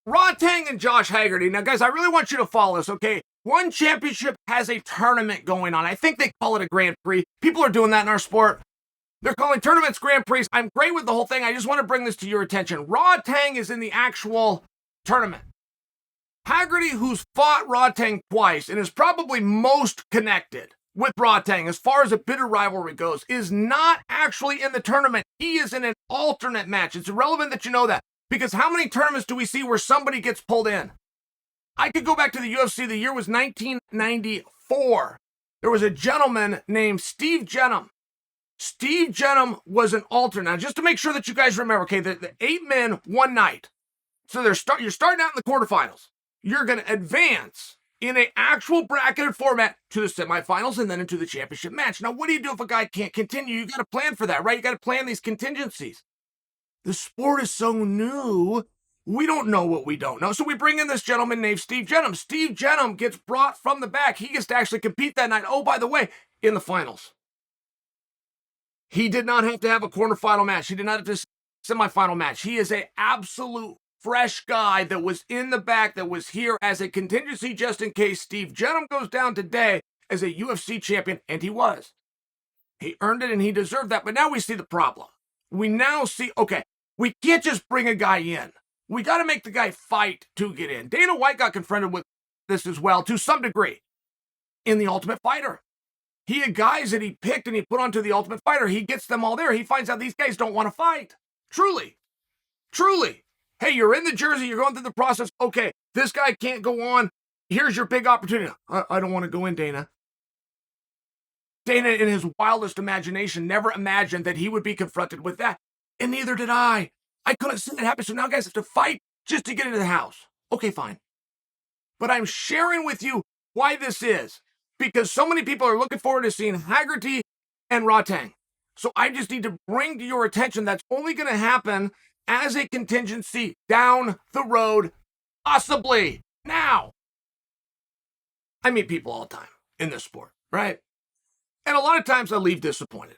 Rodtang and Josh Haggerty. Now, guys, I really want you to follow this, okay? One championship has a tournament going on. I think they call it a Grand Prix. People are doing that in our sport. They're calling tournaments Grand Prix. I'm great with the whole thing. I just want to bring this to your attention. Rodtang is in the actual tournament. Haggerty, who's fought Rodtang twice and is probably most connected with Rodtang as far as a bitter rivalry goes, is not actually in the tournament. He is in an alternate match. It's irrelevant that you know that, because how many tournaments do we see where somebody gets pulled in? I could go back to the UFC. The year was 1994. There was a gentleman named Steve Jenham. Steve Jenham was an alternate. Now, just to make sure that you guys remember, okay, the 8 men, 1 night. So you're starting out in the quarterfinals. You're going to advance in an actual bracketed format to the semifinals and then into the championship match. Now, what do you do if a guy can't continue? You got to plan for that, right? You got to plan these contingencies. The sport is so new, we don't know what we don't know. So we bring in this gentleman named Steve Jenham. Steve Jenham gets brought from the back. He gets to actually compete that night. Oh, by the way, in the finals. He did not have to have a quarterfinal match. He did not have to semifinal match. He is an absolute fresh guy that was in the back, that was here as a contingency just in case Steve Jenham goes down today as a UFC champion, and he was. He earned it and he deserved that, but now we see the problem. We now see, okay, we can't just bring a guy in. We got to make the guy fight to get in. Dana White got confronted with this as well, to some degree, in The Ultimate Fighter. He had guys that he picked and he put onto The Ultimate Fighter. He gets them all there. He finds out these guys don't want to fight. Truly. Hey, you're in the jersey. You're going through the process. Okay, this guy can't go on. Here's your big opportunity. I don't want to go in, Dana. Dana, in his wildest imagination, never imagined that he would be confronted with that. And neither did I. I couldn't see it happen. So now guys have to fight just to get into the house. Okay, fine. But I'm sharing with you why this is. Because so many people are looking forward to seeing Haggerty and Rodtang. So I just need to bring to your attention that's only going to happen as a contingency down the road, possibly. Now, I meet people all the time in this sport, right? And a lot of times I leave disappointed.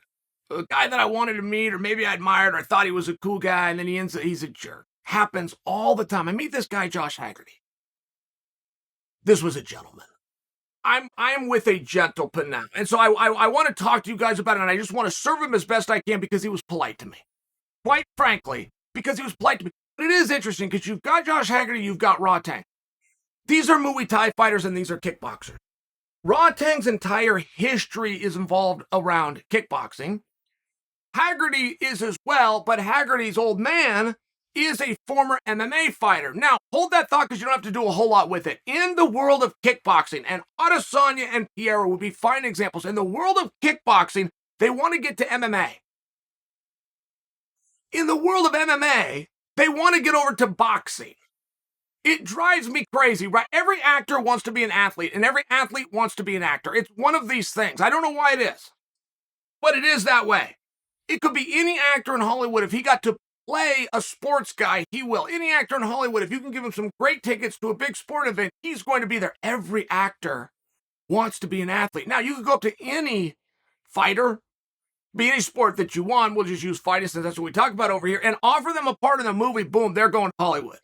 A guy that I wanted to meet, or maybe I admired, or I thought he was a cool guy, and then he's a jerk. Happens all the time. I meet this guy, Josh Haggerty. This was a gentleman. I'm with a gentleman now. And so I want to talk to you guys about it, and I just want to serve him as best I can because he was polite to me. Quite frankly, because he was polite to me. But it is interesting because you've got Josh Haggerty, you've got Rodtang. These are Muay Thai fighters and these are kickboxers. Rodtang's entire history is involved around kickboxing. Haggerty is as well, but Haggerty's old man is a former MMA fighter. Now, hold that thought because you don't have to do a whole lot with it. In the world of kickboxing, and Adesanya and Pierre would be fine examples. In the world of kickboxing, they want to get to MMA. In the world of MMA, they want to get over to boxing. It drives me crazy, right? Every actor wants to be an athlete, and every athlete wants to be an actor. It's one of these things. I don't know why it is, but it is that way. It could be any actor in Hollywood. If he got to play a sports guy, he will. Any actor in Hollywood, if you can give him some great tickets to a big sport event, he's going to be there. Every actor wants to be an athlete. Now, you can go up to any fighter, be any sport that you want. We'll just use fighting since that's what we talk about over here, and offer them a part in the movie. Boom, they're going to Hollywood.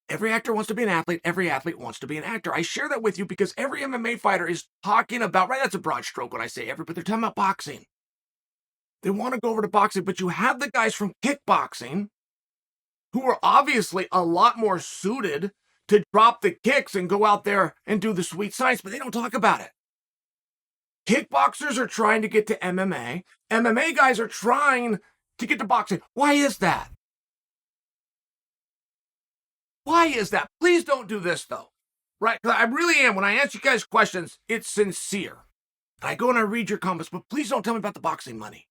Every actor wants to be an athlete. Every athlete wants to be an actor. I share that with you because every MMA fighter is talking about, right, that's a broad stroke when I say every, but they're talking about boxing. They want to go over to boxing, but you have the guys from kickboxing who are obviously a lot more suited to drop the kicks and go out there and do the sweet science, but they don't talk about it. Kickboxers are trying to get to MMA. MMA guys are trying to get to boxing. Why is that? Why is that? Please don't do this, though. Right? I really am. When I answer you guys' questions, it's sincere. I go and I read your comments, but please don't tell me about the boxing money.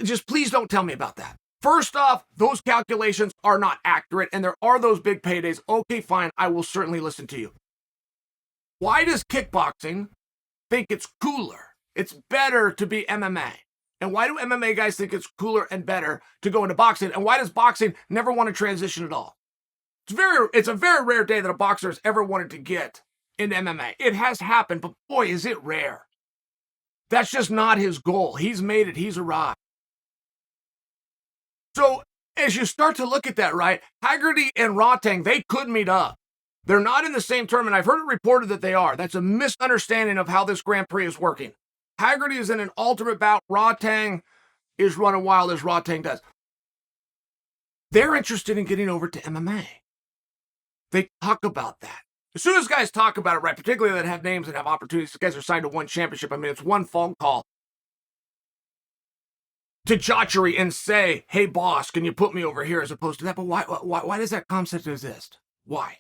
Just please don't tell me about that. First off, those calculations are not accurate, and there are those big paydays. Okay, fine. I will certainly listen to you. Why does kickboxing think it's cooler? It's better to be MMA. And why do MMA guys think it's cooler and better to go into boxing? And why does boxing never want to transition at all? It's a very rare day that a boxer has ever wanted to get into MMA. It has happened, but boy, is it rare. That's just not his goal. He's made it. He's arrived. So As you start to look at that, right, Haggerty and Rodtang, they could meet up. They're not in the same tournament. I've heard it reported that they are. That's a misunderstanding of how this Grand Prix is working. Haggerty is in an ultimate bout. Rodtang is running wild as Rodtang does. They're interested in getting over to MMA. They talk about that. As soon as guys talk about it, right, particularly that have names and have opportunities, guys are signed to one championship. I mean, it's one phone call to Jotchery and say, hey, boss, can you put me over here, as opposed to that? But why does that concept exist? Why?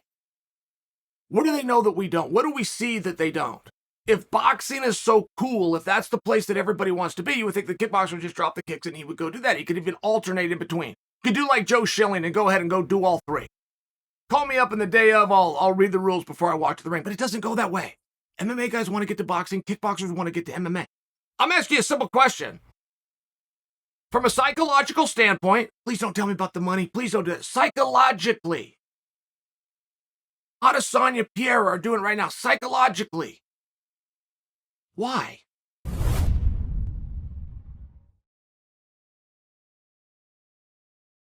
What do they know that we don't? What do we see that they don't? If boxing is so cool, if that's the place that everybody wants to be, you would think the kickboxer would just drop the kicks and he would go do that. He could even alternate in between. He could do like Joe Schilling and go ahead and go do all three. Call me up in the day of, I'll read the rules before I walk to the ring. But it doesn't go that way. MMA guys want to get to boxing. Kickboxers want to get to MMA. I'm asking you a simple question. From a psychological standpoint, please don't tell me about the money. Please don't do it. Psychologically. Adesanya, Pierre are doing right now. Psychologically. Why?